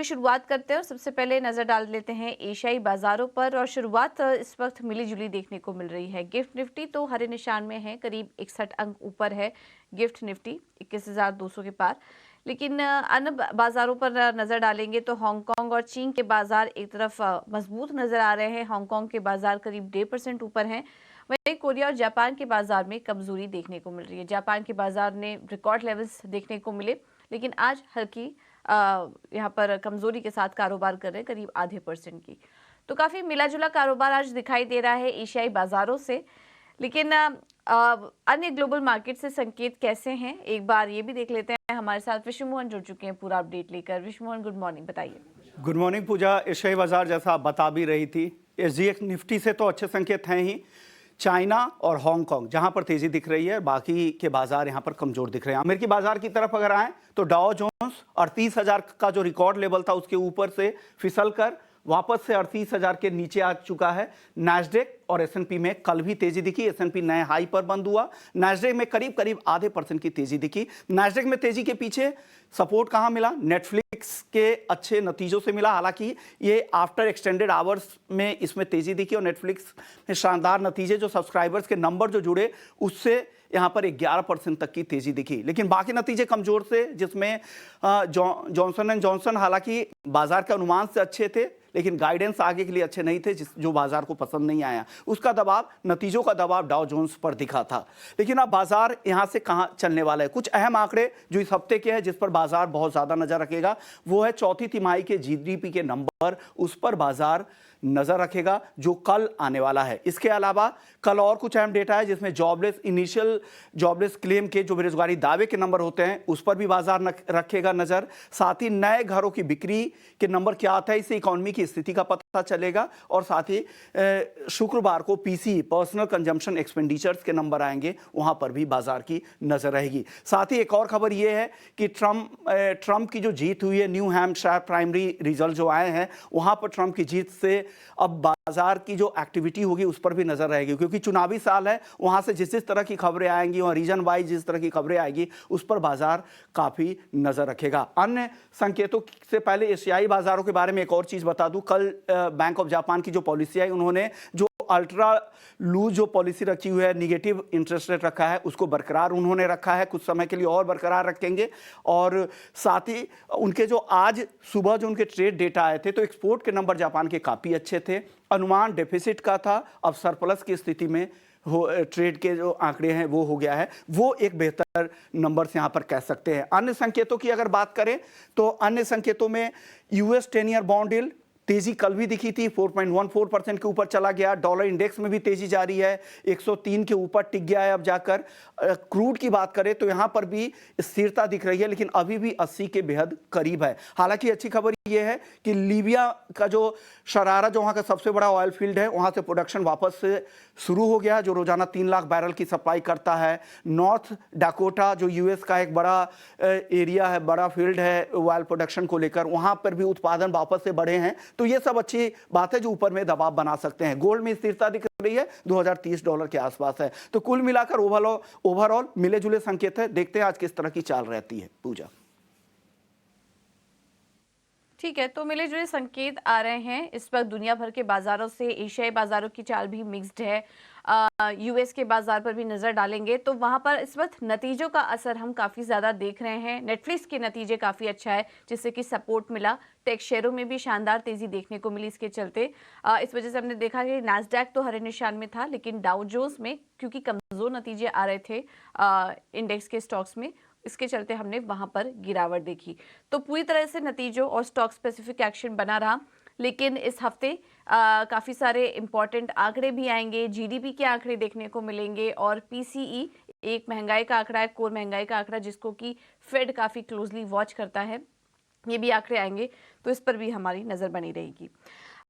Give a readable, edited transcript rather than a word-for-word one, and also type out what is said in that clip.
शुरुआत करते हैं और सबसे पहले नजर डाल लेते हैं एशियाई बाजारों पर। और शुरुआत इस वक्त मिली जुली देखने को मिल रही है। गिफ्ट निफ्टी तो हरे निशान में है, करीब 61 अंक ऊपर है गिफ्ट निफ्टी 21,200 के पार। लेकिन अन्य बाजारों पर नजर डालेंगे तो हांगकांग और चीन के बाजार एक तरफ मजबूत नजर आ रहे हैं। हांगकांग के बाजार करीब 1.5% ऊपर हैं, वहीं कोरिया और जापान के बाजार में कमजोरी देखने को मिल रही है। जापान के बाजार ने रिकॉर्ड लेवल्स देखने को मिले, लेकिन आज हल्की यहाँ पर कमजोरी के साथ कारोबार कर रहे हैं, करीब आधे % की। तो काफी मिला जुला कारोबार आज दिखाई दे रहा है एशियाई बाजारों से। लेकिन अन्य ग्लोबल मार्केट से संकेत कैसे हैं, एक बार ये भी देख लेते हैं। हमारे साथ विश्व मोहन जुड़ चुके हैं पूरा अपडेट लेकर। विश्व मोहन, गुड मॉर्निंग, बताइए। गुड मॉर्निंग पूजा। एशियाई बाजार जैसा आप बता भी रही थी, एसजीएक्स निफ्टी से तो अच्छे संकेत हैं ही। चाइना और हांगकांग जहां पर तेजी दिख रही है, बाकी के बाजार यहां पर कमजोर दिख रहे हैं। अमेरिकी बाजार की तरफ अगर आए तो डाउ जोन्स 38,000 का जो रिकॉर्ड लेवल था उसके ऊपर से फिसल कर वापस से 38,000 के नीचे आ चुका है। नैस्डैक और एसएनपी में कल भी तेजी दिखी। एसएनपी नए हाई पर बंद हुआ। नैस्डैक में करीब करीब आधे % की तेजी दिखी। नैस्डैक में तेजी के पीछे सपोर्ट कहां मिला? नेटफ्लिक्स के अच्छे नतीजों से मिला। हालांकि ये आफ्टर एक्सटेंडेड आवर्स में इसमें तेजी दिखी और नेटफ्लिक्स में शानदार नतीजे, जो सब्सक्राइबर्स के नंबर जो जुड़े उससे यहां पर 11% तक की तेजी दिखी। लेकिन बाकी नतीजे कमजोर से, जिसमें जॉनसन एंड जॉनसन हालांकि बाजार के अनुमान से अच्छे थे, लेकिन गाइडेंस आगे के लिए अच्छे नहीं थे, जो बाजार को पसंद नहीं आया। उसका दबाव, नतीजों का दबाव डाउ जोन्स पर दिखा था। लेकिन अब बाजार यहां से कहां चलने वाला है? कुछ अहम आंकड़े जो इस हफ्ते के हैं, जिस पर बाजार बहुत ज्यादा नजर रखेगा, वो है चौथी तिमाही के जीडीपी के नंबर। उस पर बाजार नजर रखेगा जो कल आने वाला है। इसके अलावा कल और कुछ अहम डेटा है, जिसमें इनिशियल जॉबलेस क्लेम के जो बेरोजगारी दावे के नंबर होते हैं उस पर भी बाजार रखेगा नजर। साथ ही नए घरों की बिक्री के नंबर क्या आता है, इससे इकोनॉमी की स्थिति का पता चलेगा। और साथ ही शुक्रवार को पीसी पर्सनल कंजम्पशन एक्सपेंडिचर्स के नंबर आएंगे, वहां पर भी बाजार की नजर रहेगी। साथ ही एक और खबर यह है कि ट्रंप की जो जीत हुई है, न्यू हैम्पशायर प्राइमरी रिजल्ट जो आए हैं, वहां पर ट्रंप की जीत से अब बाजार की जो एक्टिविटी होगी उस पर भी नजर रहेगी, क्योंकि चुनावी साल है। वहां से जिस तरह की खबरें आएंगी और रीजन वाइज जिस तरह की खबरें आएगी उस पर बाजार काफी नजर रखेगा। अन्य संकेतों से पहले एशियाई बाजारों के बारे में एक और चीज बता दूं। कल बैंक ऑफ जापान की जो पॉलिसी आई, उन्होंने जो अल्ट्रा लूज जो पॉलिसी रखी हुई है, निगेटिव इंटरेस्ट रेट रखा है, उसको बरकरार उन्होंने रखा है, कुछ समय के लिए और बरकरार रखेंगे। और साथ ही उनके जो आज सुबह जो उनके ट्रेड डेटा आए थे, तो एक्सपोर्ट के नंबर जापान के काफी अच्छे थे। अनुमान डेफिसिट का था, अब सरप्लस की स्थिति में ट्रेड के जो आंकड़े हैं वो हो गया है। वो एक बेहतर नंबर से यहां पर कह सकते हैं। अन्य संकेतों की अगर बात करें तो अन्य संकेतों में यूएस 10 ईयर बॉन्ड यील्ड तेजी कल भी दिखी थी, 4.14% के ऊपर चला गया। डॉलर इंडेक्स में भी तेजी जारी है, 103 के ऊपर टिक गया है अब जाकर। क्रूड की बात करें तो यहां पर भी स्थिरता दिख रही है, लेकिन अभी भी 80 के बेहद करीब है। हालांकि अच्छी खबर यह है कि लीबिया का जो शरारा, जो वहां का सबसे बड़ा ऑयल फील्ड है, वहां से प्रोडक्शन वापस से शुरू हो गया, जो रोजाना 3 लाख बैरल की सप्लाई करता है। नॉर्थ डाकोटा जो यूएस का एक बड़ा एरिया है, बड़ा फील्ड है ऑयल प्रोडक्शन को लेकर, वहां पर भी उत्पादन वापस से बढ़े हैं। तो ये सब अच्छी बात है जो ऊपर में दबाव बना सकते हैं। गोल्ड में स्थिरता दिख रही है, $2030 के आसपास है। तो कुल मिलाकर ओवरऑल मिले जुले संकेत है। देखते हैं आज किस तरह की चाल रहती है। पूजा, ठीक है, तो मिले जुले संकेत आ रहे हैं इस वक्त दुनिया भर के बाजारों से। एशियाई बाजारों की चाल भी मिक्स्ड है। यूएस के बाजार पर भी नजर डालेंगे तो वहां पर इस वक्त नतीजों का असर हम काफी ज्यादा देख रहे हैं। नेटफ्लिक्स के नतीजे काफी अच्छा है, जिससे कि सपोर्ट मिला। टेक शेयरों में भी शानदार तेजी देखने को मिली इसके चलते। इस वजह से हमने देखा कि नैस्डैक तो हरे निशान में था, लेकिन डाउ जोन्स में क्योंकि कमजोर नतीजे आ रहे थे इंडेक्स के स्टॉक्स में, इसके चलते हमने वहां पर गिरावट देखी। तो पूरी तरह से नतीजों और स्टॉक स्पेसिफिक एक्शन बना रहा। लेकिन इस हफ्ते काफ़ी सारे इंपॉर्टेंट आंकड़े भी आएंगे। जीडीपी के आंकड़े देखने को मिलेंगे और पीसीई एक महंगाई का आंकड़ा है, कोर महंगाई का आंकड़ा, जिसको कि फेड काफ़ी क्लोजली वॉच करता है। ये भी आंकड़े आएंगे तो इस पर भी हमारी नज़र बनी रहेगी।